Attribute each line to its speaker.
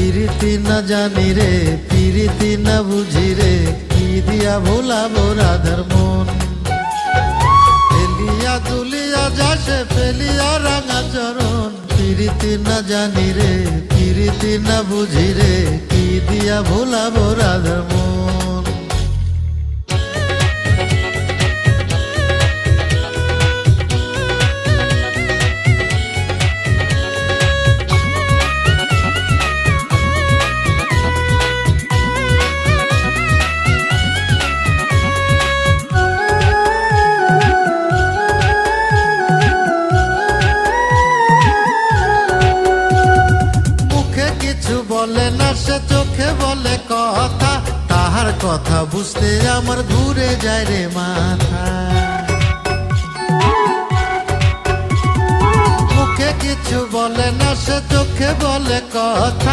Speaker 1: প্রীতি না জানি রে, প্রীতি না বুঝি রে, কি দিয়া ভোলাবো রাধার মন। ফেলিয়া দুলিয়া যাসে ফেলিয়া রাঙা চরণ, প্রীতি না জানি রে, প্রীতি না বুঝি রে, কি দিয়া ভোলাবো রাধার মন। বলে না সে চোখে বলে কথা, তাহার কথা বুঝতে আমার ঘুরে যায় রে মাথা। মুখে কিছু বলে না সে চোখে বলে কথা,